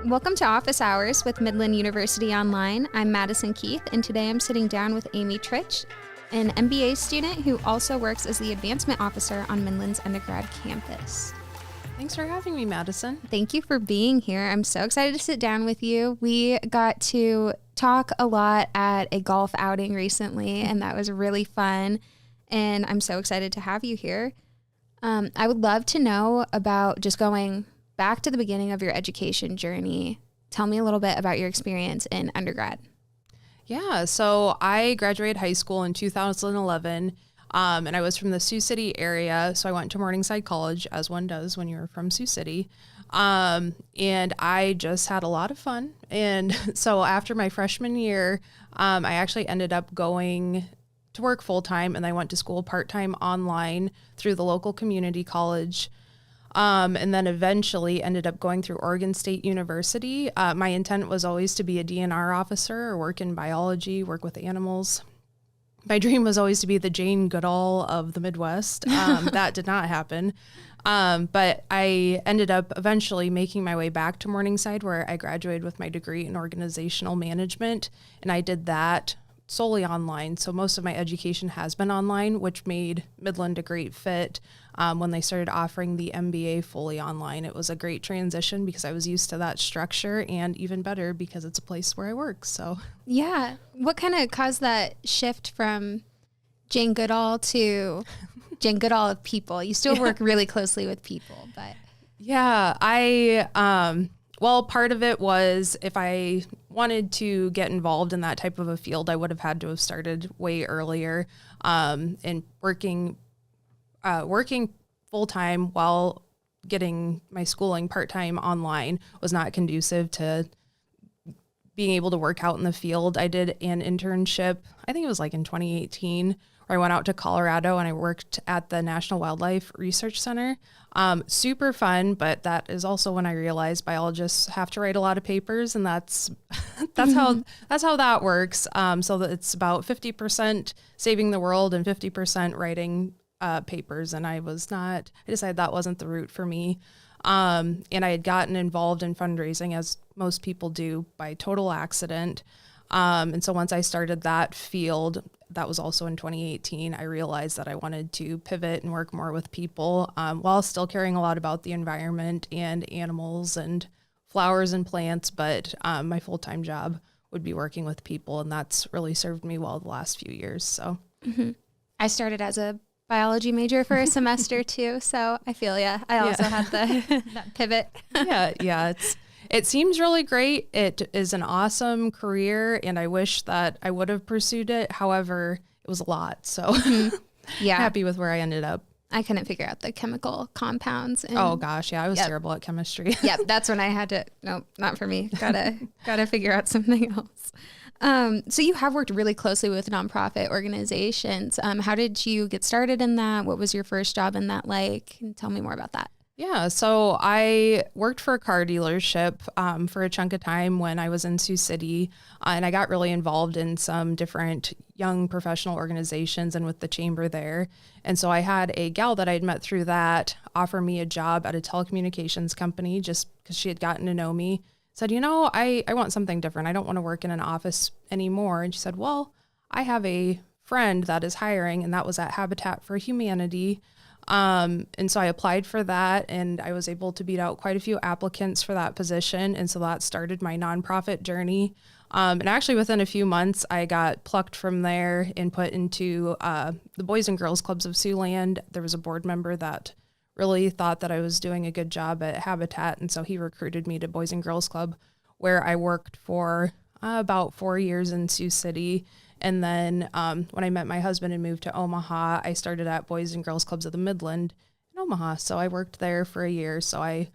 Welcome to Office Hours with Midland University Online. I'm Madison Keith, and today I'm sitting down with Amy Tritsch, an MBA student who also works as the Advancement Officer on Midland's undergrad campus. Thanks for having me, Madison. Thank you for being here. I'm so excited to sit down with you. We got to talk a lot at a golf outing recently, and that was really fun, and I'm so excited to have you here. I would love to know about just going back to the beginning of your education journey. Tell me a little bit about your experience in undergrad. Yeah, so I graduated high school in 2011, and I was from the Sioux City area, so I went to Morningside College, as one does when you're from Sioux City, and I just had a lot of fun. And so after my freshman year, I actually ended up going to work full-time, and I went to school part-time online through the local community college. And then eventually ended up going through Oregon State University. My intent was always to be a DNR officer or work in biology, work with animals. My dream was always to be the Jane Goodall of the Midwest. That did not happen. But I ended up eventually making my way back to Morningside, where I graduated with my degree in organizational management. And I did that solely online. So most of my education has been online, which made Midland a great fit. When they started offering the MBA fully online, it was a great transition because I was used to that structure, and even better because it's a place where I work. So yeah, what kind of caused that shift from Jane Goodall to Jane Goodall of people? You still work really closely with people, but yeah, well, part of it was if I wanted to get involved in that type of a field, I would have had to have started way earlier, and working full-time while getting my schooling part-time online was not conducive to being able to work out in the field. I did an internship, I think it was like in 2018, where I went out to Colorado and I worked at the National Wildlife Research Center. Super fun, but that is also when I realized biologists have to write a lot of papers, and that's how that works. So that it's about 50% saving the world and 50% writing papers, and I decided that wasn't the route for me. And I had gotten involved in fundraising, as most people do, by total accident. And so once I started that field, that was also in 2018, I realized that I wanted to pivot and work more with people, while still caring a lot about the environment and animals and flowers and plants. But my full-time job would be working with people, and that's really served me well the last few years. So I started as a biology major for a semester too, so I feel I also had that pivot. Yeah, it seems really great. It is an awesome career, and I wish that I would have pursued it. However, it was a lot, so yeah, happy with where I ended up. I couldn't figure out the chemical compounds. Oh gosh, yeah, I was terrible at chemistry. Yep, that's when I had to. No, not for me. Gotta figure out something else. So you have worked really closely with nonprofit organizations. How did you get started in that? What was your first job in that like? And tell me more about that. Yeah, so I worked for a car dealership for a chunk of time when I was in Sioux City, and I got really involved in some different young professional organizations and with the chamber there. And so I had a gal that I'd met through that offer me a job at a telecommunications company just because she had gotten to know me. Said, I want something different. I don't want to work in an office anymore. And she said, well, I have a friend that is hiring, and that was at Habitat for Humanity. And so I applied for that, and I was able to beat out quite a few applicants for that position. And so that started my nonprofit journey. And actually within a few months, I got plucked from there and put into the Boys and Girls Clubs of Siouxland. There was a board member that really thought that I was doing a good job at Habitat, and so he recruited me to Boys and Girls Club, where I worked for about 4 years in Sioux City. And then when I met my husband and moved to Omaha, I started at Boys and Girls Clubs of the Midland in Omaha. So I worked there for a year. So I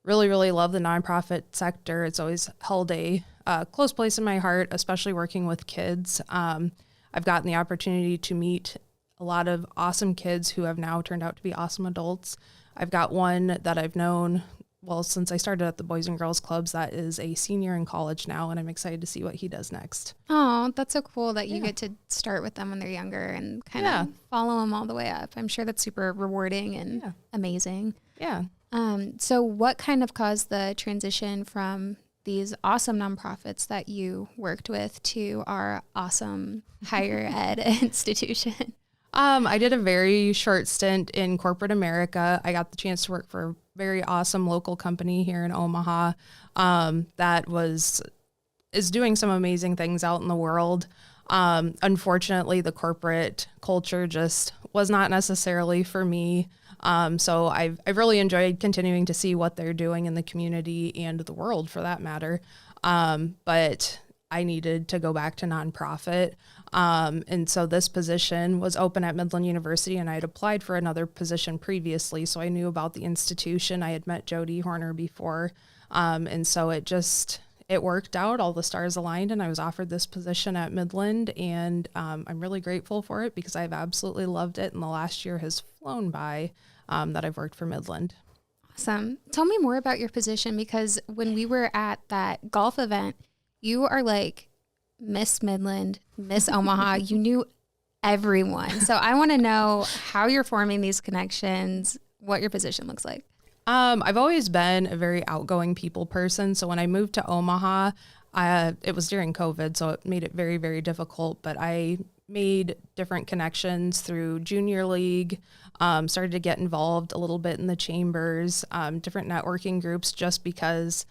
really, really love the nonprofit sector. It's always held a close place in my heart, especially working with kids. I've gotten the opportunity to meet a lot of awesome kids who have now turned out to be awesome adults. I've got one that I've known, well, since I started at the Boys and Girls Clubs, that is a senior in college now, and I'm excited to see what he does next. Oh, that's so cool that you get to start with them when they're younger and kind of follow them all the way up. I'm sure that's super rewarding and amazing. Yeah. So what kind of caused the transition from these awesome nonprofits that you worked with to our awesome higher ed institution? I did a very short stint in corporate America. I got the chance to work for a very awesome local company here in Omaha that is doing some amazing things out in the world. Unfortunately, the corporate culture just was not necessarily for me. So I've really enjoyed continuing to see what they're doing in the community and the world for that matter. But I needed to go back to nonprofit. And so this position was open at Midland University, and I had applied for another position previously. So I knew about the institution. I had met Jody Horner before. And so it worked out. All the stars aligned, and I was offered this position at Midland. And I'm really grateful for it because I've absolutely loved it. And the last year has flown by that I've worked for Midland. Awesome. Tell me more about your position, because when we were at that golf event, you are like Miss Midland, Miss Omaha. You knew everyone. So I want to know how you're forming these connections, what your position looks like. I've always been a very outgoing people person. So when I moved to Omaha, it was during COVID, so it made it very, very difficult. But I made different connections through junior league, started to get involved a little bit in the chambers, different networking groups, just because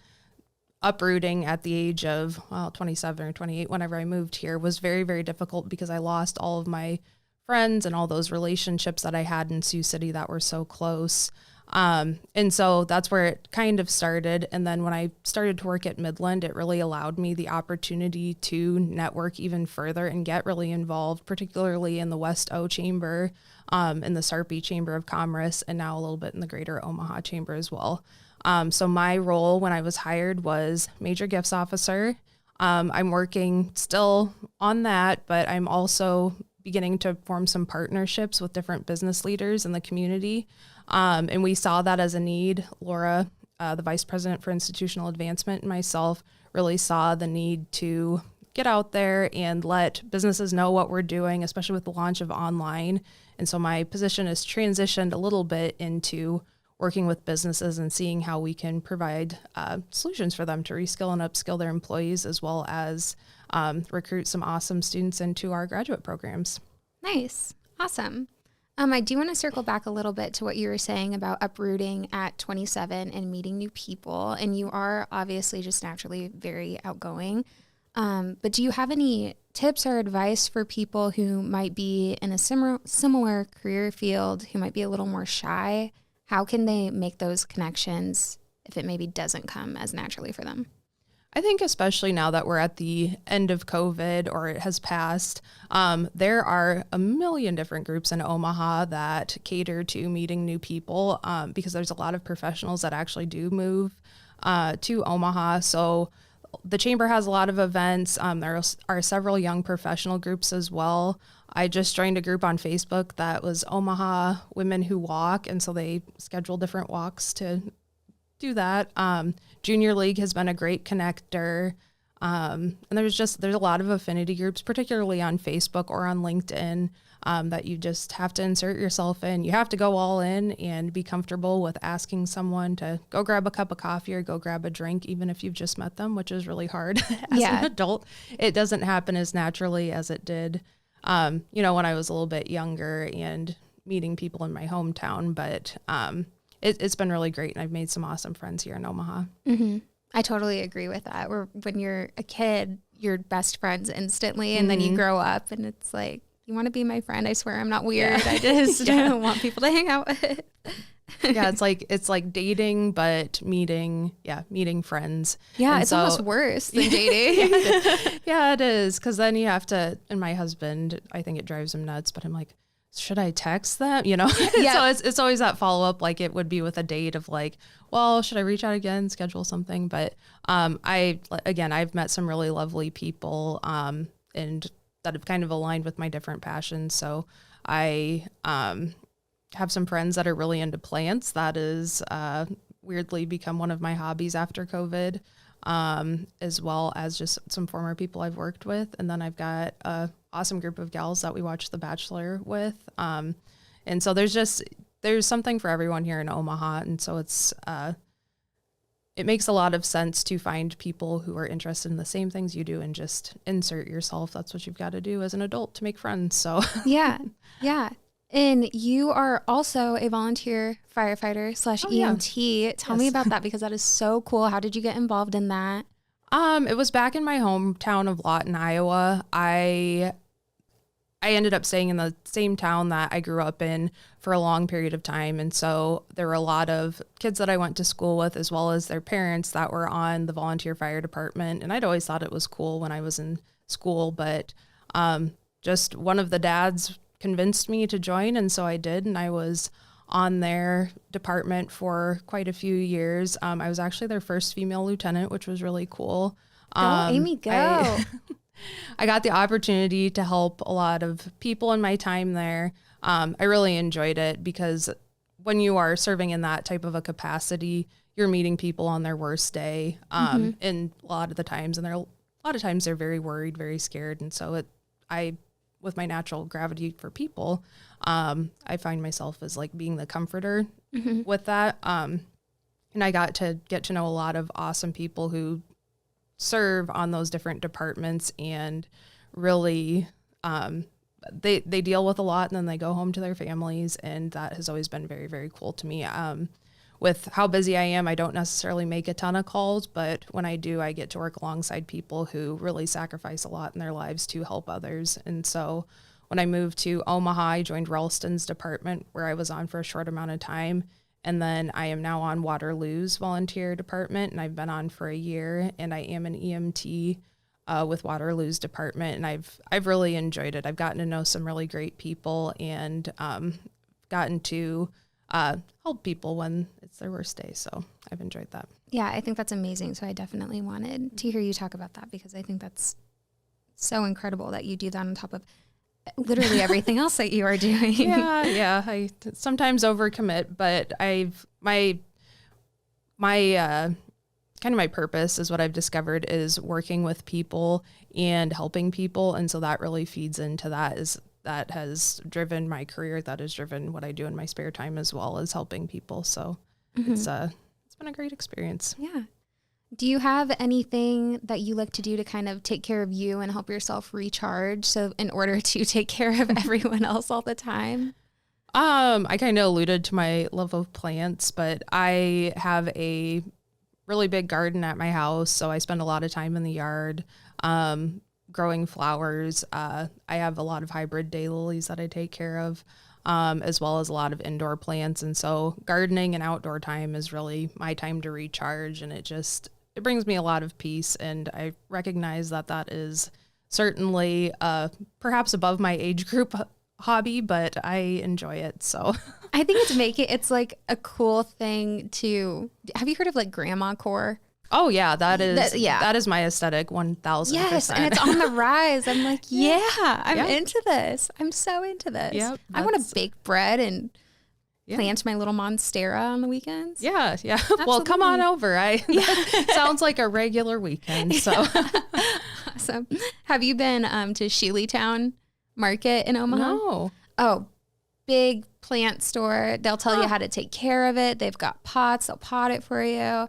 uprooting at the age of 27 or 28 whenever I moved here was very, very difficult because I lost all of my friends and all those relationships that I had in Sioux City that were so close. And so that's where it kind of started. And then when I started to work at Midland, it really allowed me the opportunity to network even further and get really involved, particularly in the West O Chamber, in the Sarpy Chamber of Commerce, and now a little bit in the Greater Omaha Chamber as well. So my role when I was hired was Major Gifts Officer. I'm working still on that, but I'm also beginning to form some partnerships with different business leaders in the community. And we saw that as a need. Laura, the Vice President for Institutional Advancement, and myself really saw the need to get out there and let businesses know what we're doing, especially with the launch of online. And so my position has transitioned a little bit into working with businesses and seeing how we can provide solutions for them to reskill and upskill their employees, as well as recruit some awesome students into our graduate programs. Nice. Awesome. I do want to circle back a little bit to what you were saying about uprooting at 27 and meeting new people. And you are obviously just naturally very outgoing. But do you have any tips or advice for people who might be in a similar career field, who might be a little more shy? How can they make those connections if it maybe doesn't come as naturally for them? I think especially now that we're at the end of COVID or it has passed, there are a million different groups in Omaha that cater to meeting new people because there's a lot of professionals that actually do move to Omaha. So the chamber has a lot of events. There are several young professional groups as well. I just joined a group on Facebook that was Omaha Women Who Walk, and so they schedule different walks to do that. Junior League has been a great connector. And there's a lot of affinity groups, particularly on Facebook or on LinkedIn, that you just have to insert yourself in. You have to go all in and be comfortable with asking someone to go grab a cup of coffee or go grab a drink, even if you've just met them, which is really hard as an adult. It doesn't happen as naturally as it did, when I was a little bit younger and meeting people in my hometown. But it's been really great, and I've made some awesome friends here in Omaha. Mm-hmm. I totally agree with that. When you're a kid, you're best friends instantly, and then you grow up, and it's like, you want to be my friend? I swear I'm not weird. Yeah. I just don't want people to hang out with. Yeah, it's like dating, but meeting friends. Yeah, and it's almost worse than dating. Yeah, it is, because then you have to, and my husband, I think it drives him nuts, but I'm like, should I text them? Yeah. So it's always that follow up, like it would be with a date of like, well, should I reach out again, schedule something? But I've met some really lovely people and that have kind of aligned with my different passions. So I have some friends that are really into plants. That is weirdly become one of my hobbies after COVID, as well as just some former people I've worked with. And then I've got a awesome group of gals that we watch The Bachelor with. And so there's something for everyone here in Omaha. And so it makes a lot of sense to find people who are interested in the same things you do and just insert yourself. That's what you've got to do as an adult to make friends. So yeah. Yeah. And you are also a volunteer firefighter / EMT. Tell me about that, because that is so cool. How did you get involved in that? It was back in my hometown of Lawton, Iowa. I ended up staying in the same town that I grew up in for a long period of time. And so there were a lot of kids that I went to school with, as well as their parents, that were on the volunteer fire department. And I'd always thought it was cool when I was in school, but just one of the dads convinced me to join. And so I did. And I was on their department for quite a few years. I was actually their first female lieutenant, which was really cool. Amy, go. I got the opportunity to help a lot of people in my time there. I really enjoyed it, because when you are serving in that type of a capacity, you're meeting people on their worst day. And a lot of times they're very worried, very scared. And so with my natural gravity for people, I find myself as like being the comforter with that. And I got to get to know a lot of awesome people who serve on those different departments, and really they deal with a lot, and then they go home to their families, and that has always been very, very cool to me. With how busy I am, I don't necessarily make a ton of calls, but when I do, I get to work alongside people who really sacrifice a lot in their lives to help others. And so when I moved to Omaha, I joined Ralston's department, where I was on for a short amount of time. And then I am now on Waterloo's volunteer department, and I've been on for a year, and I am an EMT with Waterloo's department, and I've really enjoyed it. I've gotten to know some really great people, and gotten to help people when it's their worst day. So I've enjoyed that. Yeah, I think that's amazing. So I definitely wanted to hear you talk about that, because I think that's so incredible that you do that on top of literally everything else that you are doing. Yeah. I sometimes overcommit, but my kind of my purpose is what I've discovered is working with people and helping people. And so that really feeds into that has driven my career. That has driven what I do in my spare time, as well as helping people. So it's been a great experience. Yeah. Do you have anything that you like to do to kind of take care of you and help yourself recharge, so in order to take care of everyone else all the time? I kind of alluded to my love of plants, but I have a really big garden at my house, so I spend a lot of time in the yard growing flowers. I have a lot of hybrid daylilies that I take care of, as well as a lot of indoor plants. And so gardening and outdoor time is really my time to recharge, and it brings me a lot of peace. And I recognize that is certainly perhaps above my age group hobby, but I enjoy it. So I think it's like a cool thing to, have you heard of like grandma core? Oh yeah, that is my aesthetic 1,000%. Yes, and it's on the rise. I'm like, I'm into this. I'm so into this. Yep, I want to bake bread and plant my little monstera on the weekends. Yeah. Well, come on over. Sounds like a regular weekend. So awesome. Have you been to Sheelytown Market in Omaha? No. Oh, big plant store. They'll tell you how to take care of it. They've got pots. They'll pot it for you.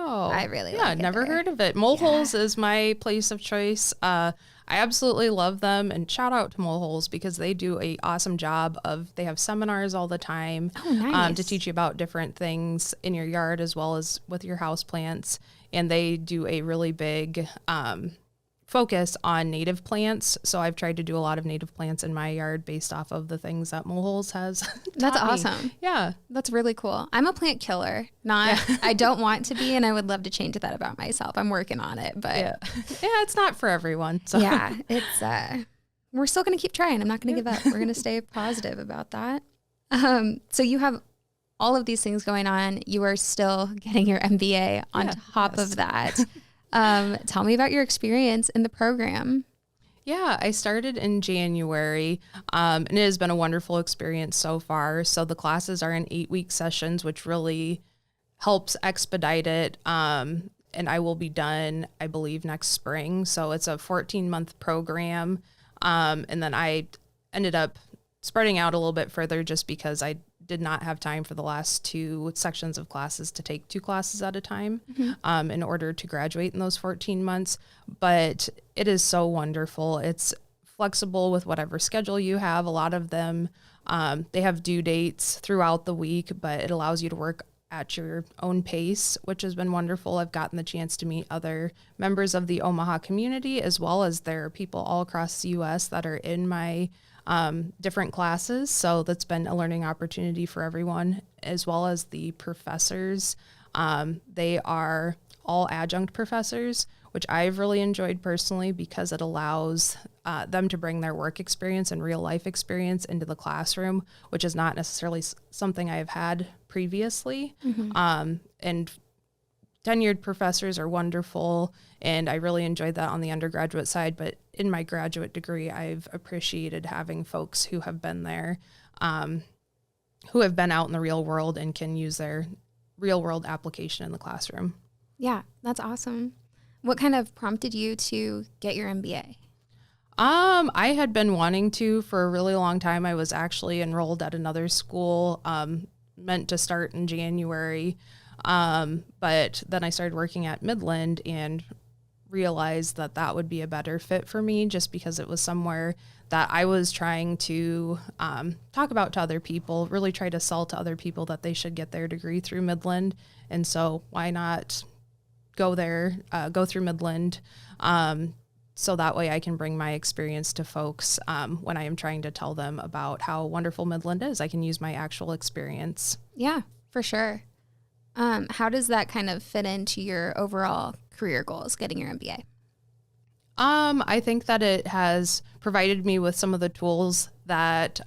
Oh, I really like it. Never heard of it. Moleholes is my place of choice. I absolutely love them, and shout out to Moleholes, because they do a awesome job they have seminars all the time to teach you about different things in your yard as well as with your house plants. And they do a really big focus on native plants. So I've tried to do a lot of native plants in my yard based off of the things that Moleholes has. That's awesome. Yeah. That's really cool. I'm a plant killer. I don't want to be, and I would love to change that about myself. I'm working on it, but it's not for everyone. So it's we're still going to keep trying. I'm not going to give up. We're going to stay positive about that. So you have all of these things going on. You are still getting your MBA on top of that. Tell me about your experience in the program. Yeah, I started in January, and it has been a wonderful experience so far. So the classes are in 8-week sessions, which really helps expedite it. And I will be done, I believe, next spring. So it's a 14-month program. And then I ended up spreading out a little bit further just because I did not have time for the last 2 sections of classes to take 2 classes at a time in order to graduate in those 14 months. But it is so wonderful. It's flexible with whatever schedule you have. A lot of them, they have due dates throughout the week, but it allows you to work at your own pace, which has been wonderful. I've gotten the chance to meet other members of the Omaha community, as well as there are people all across the U.S. that are in my different classes. So that's been a learning opportunity for everyone, as well as the professors. They are all adjunct professors, which I've really enjoyed personally because it allows them to bring their work experience and real life experience into the classroom, which is not necessarily something I've had previously. And tenured professors are wonderful, and I really enjoyed that on the undergraduate side. But in my graduate degree, I've appreciated having folks who have been there, who have been out in the real world and can use their real world application in the classroom. Yeah, that's awesome. What kind of prompted you to get your MBA? I had been wanting to for a really long time. I was actually enrolled at another school, meant to start in January. But then I started working at Midland and realized that that would be a better fit for me just because it was somewhere that I was trying to talk about to other people, really try to sell to other people that they should get their degree through Midland. And so why not go there, go through Midland, so that way I can bring my experience to folks when I am trying to tell them about how wonderful Midland is. I can use my actual experience. Yeah, for sure. How does that kind of fit into your overall career goals, getting your MBA? I think that it has provided me with some of the tools that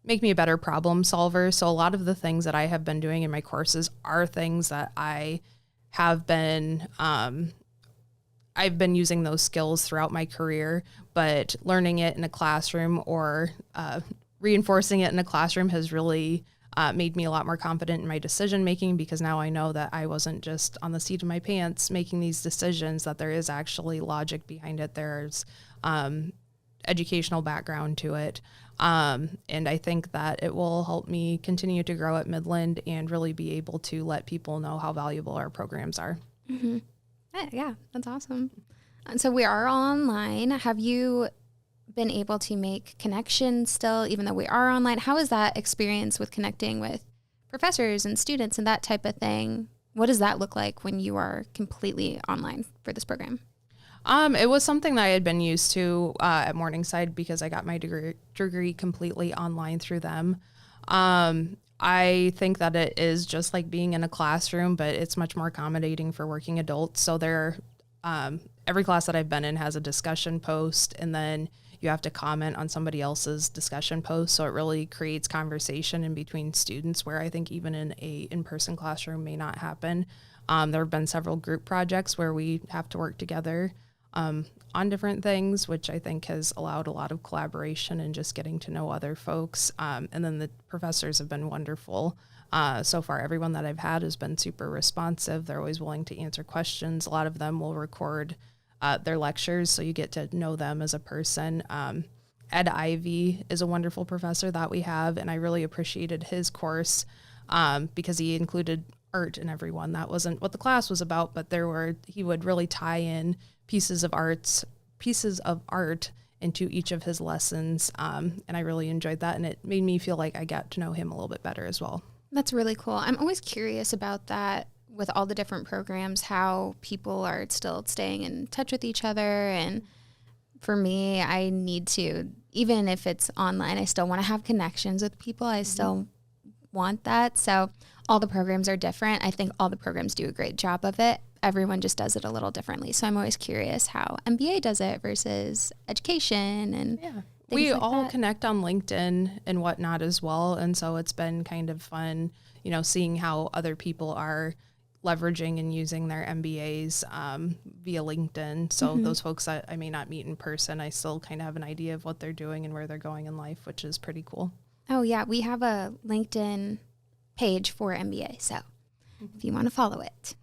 make me a better problem solver. So a lot of the things that I have been doing in my courses are things that I have been, I've been using those skills throughout my career, but learning it in a classroom or reinforcing it in a classroom has really made me a lot more confident in my decision making, because now I know that I wasn't just on the seat of my pants making these decisions, that there is actually logic behind it. There's educational background to it. And I think that it will help me continue to grow at Midland and really be able to let people know how valuable our programs are. Mm-hmm. Yeah, that's awesome. And so we are all online. Have you been able to make connections still, even though we are online? How is that experience with connecting with professors and students and that type of thing? What does that look like when you are completely online for this program? It was something that I had been used to at Morningside because I got my degree completely online through them. I think that it is just like being in a classroom, but it's much more accommodating for working adults. So every class that I've been in has a discussion post, and then you have to comment on somebody else's discussion post. So it really creates conversation in between students, where I think even in a in-person classroom may not happen. There have been several group projects where we have to work together on different things, which I think has allowed a lot of collaboration and just getting to know other folks. And then the professors have been wonderful. So far, everyone that I've had has been super responsive. They're always willing to answer questions. A lot of them will record their lectures, so you get to know them as a person. Ed Ivy is a wonderful professor that we have, and I really appreciated his course because he included art in every one. That wasn't what the class was about, but he would really tie in pieces of art into each of his lessons, and I really enjoyed that, and it made me feel like I got to know him a little bit better as well. That's really cool. I'm always curious about that with all the different programs, how people are still staying in touch with each other. And for me, I need to, even if it's online, I still want to have connections with people. I still want that. So all the programs are different. I think all the programs do a great job of it. Everyone just does it a little differently. So I'm always curious how MBA does it versus education and we like all that. connect on LinkedIn and whatnot as well. And so it's been kind of fun, seeing how other people are leveraging and using their MBAs via LinkedIn. So those folks that I may not meet in person, I still kind of have an idea of what they're doing and where they're going in life, which is pretty cool. Oh yeah, we have a LinkedIn page for MBA. So if you want to follow it,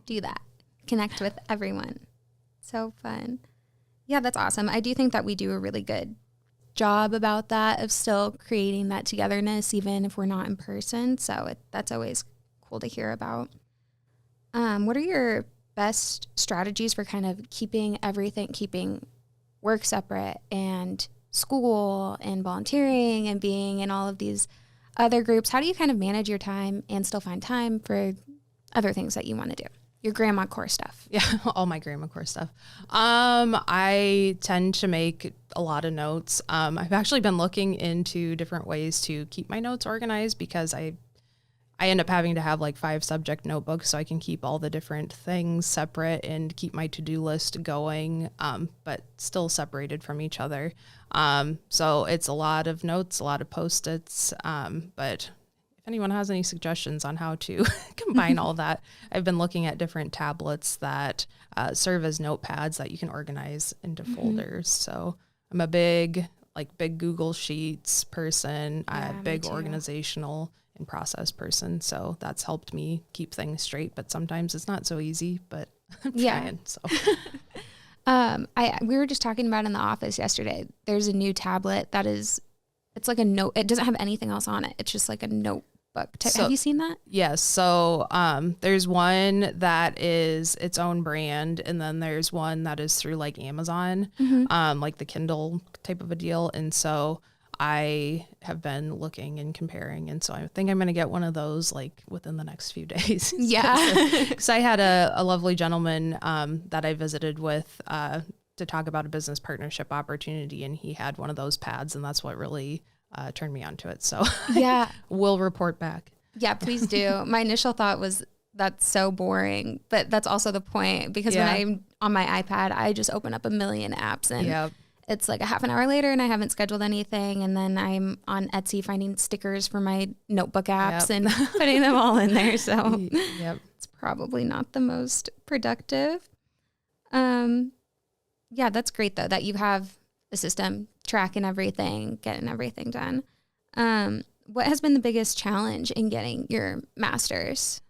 do that. Connect with everyone. So fun. Yeah, that's awesome. I do think that we do a really good job about that, of still creating that togetherness, even if we're not in person. So that's always cool to hear about. What are your best strategies for kind of keeping work separate and school and volunteering and being in all of these other groups? How do you kind of manage your time and still find time for other things that you want to do? Your grandma core stuff. Yeah, all my grandma core stuff. I tend to make a lot of notes. I've actually been looking into different ways to keep my notes organized, because I end up having to have like 5 subject notebooks so I can keep all the different things separate and keep my to-do list going, but still separated from each other. So it's a lot of notes, a lot of Post-its, but if anyone has any suggestions on how to combine all that, I've been looking at different tablets that serve as notepads that you can organize into folders. So I'm a big Google Sheets person, big organizational and process person. So that's helped me keep things straight, but sometimes it's not so easy, but I'm trying. So. We were just talking about in the office yesterday, there's a new tablet it's like a note. It doesn't have anything else on it. It's just like a notebook. Have you seen that? Yes. So there's one that is its own brand, and then there's one that is through like Amazon, like the Kindle type of a deal. And so I have been looking and comparing, and so I think I'm going to get one of those like within the next few days. Yeah. Because I had a lovely gentleman that I visited with to talk about a business partnership opportunity, and he had one of those pads, and that's what really turned me onto it. So yeah, we'll report back. Yeah, please do. My initial thought was, that's so boring, but that's also the point, because when I'm on my iPad, I just open up a million apps, and it's like a half an hour later and I haven't scheduled anything. And then I'm on Etsy finding stickers for my notebook apps and putting them all in there. So it's probably not the most productive. Yeah, that's great though, that you have a system tracking everything, getting everything done. What has been the biggest challenge in getting your master's?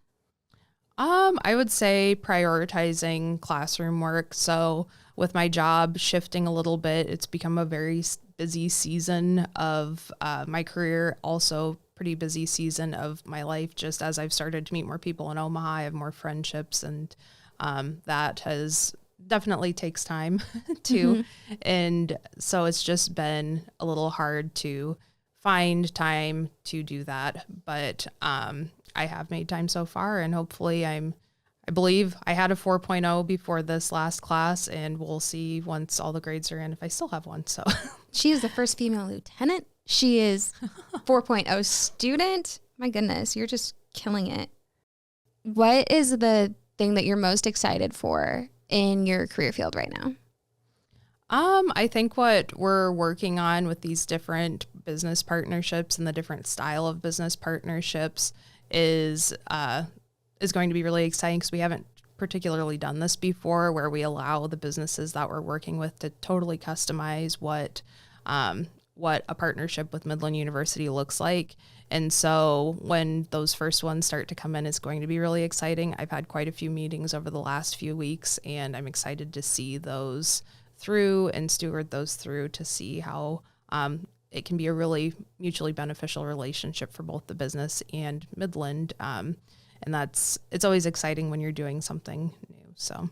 I would say prioritizing classroom work. So with my job shifting a little bit, it's become a very busy season of my career, also pretty busy season of my life, just as I've started to meet more people in Omaha. I have more friendships, and that has definitely takes time too. And so it's just been a little hard to find time to do that. But I have made time so far, and hopefully I believe I had a 4.0 before this last class, and we'll see once all the grades are in if I still have one. So she is the first female lieutenant. She is 4.0 student. My goodness, you're just killing it. What is the thing that you're most excited for in your career field right now? I think what we're working on with these different business partnerships and the different style of business partnerships is going to be really exciting, because we haven't particularly done this before, where we allow the businesses that we're working with to totally customize what a partnership with Midland University looks like. And so when those first ones start to come in, it's going to be really exciting. I've had quite a few meetings over the last few weeks, and I'm excited to see those through and steward those through to see how it can be a really mutually beneficial relationship for both the business and Midland. And it's always exciting when you're doing something new. So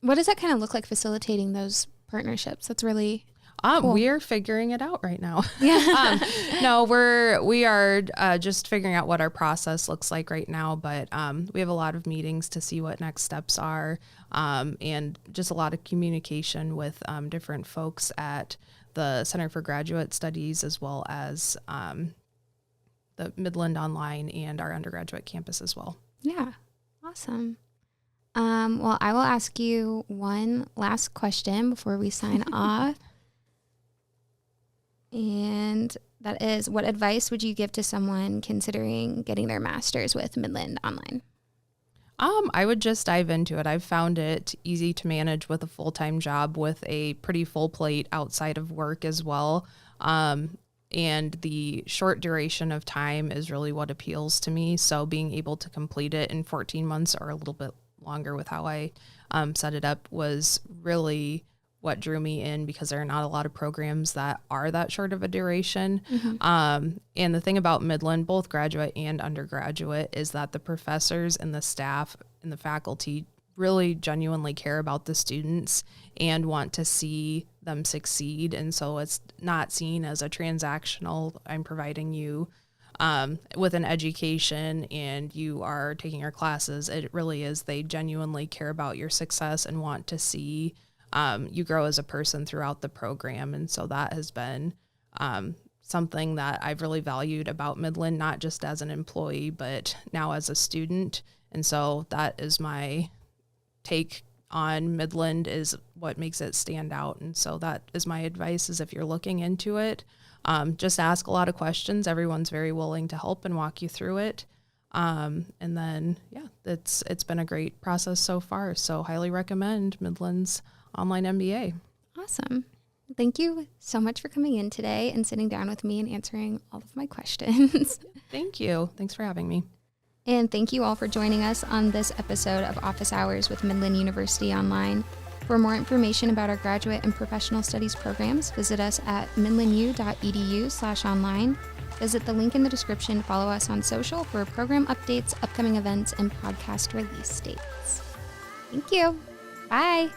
what does that kind of look like, facilitating those partnerships? That's really cool. We are figuring it out right now. Yeah. No, we are just figuring out what our process looks like right now, but we have a lot of meetings to see what next steps are, and just a lot of communication with different folks at the Center for Graduate Studies, as well as the Midland Online and our undergraduate campus as well. Yeah. Awesome. Well, I will ask you one last question before we sign off. And that is, what advice would you give to someone considering getting their master's with Midland Online? I would just dive into it. I've found it easy to manage with a full-time job with a pretty full plate outside of work as well. And the short duration of time is really what appeals to me. So being able to complete it in 14 months or a little bit longer with how I set it up was really what drew me in, because there are not a lot of programs that are that short of a duration. And the thing about Midland, both graduate and undergraduate, is that the professors and the staff and the faculty really genuinely care about the students and want to see them succeed. And so it's not seen as a transactional, I'm providing you with an education and you are taking our classes. It really is, they genuinely care about your success and want to see you grow as a person throughout the program. And so that has been something that I've really valued about Midland, not just as an employee, but now as a student. And so that is my take on Midland, is what makes it stand out. And so that is my advice, is if you're looking into it, just ask a lot of questions. Everyone's very willing to help and walk you through it. And then, it's been a great process so far. So highly recommend Midland's online MBA. Awesome. Thank you so much for coming in today and sitting down with me and answering all of my questions. Thank you. Thanks for having me. And thank you all for joining us on this episode of Office Hours with Midland University Online. For more information about our graduate and professional studies programs, visit us at midlandu.edu/online. Visit the link in the description to follow us on social for program updates, upcoming events, and podcast release dates. Thank you. Bye.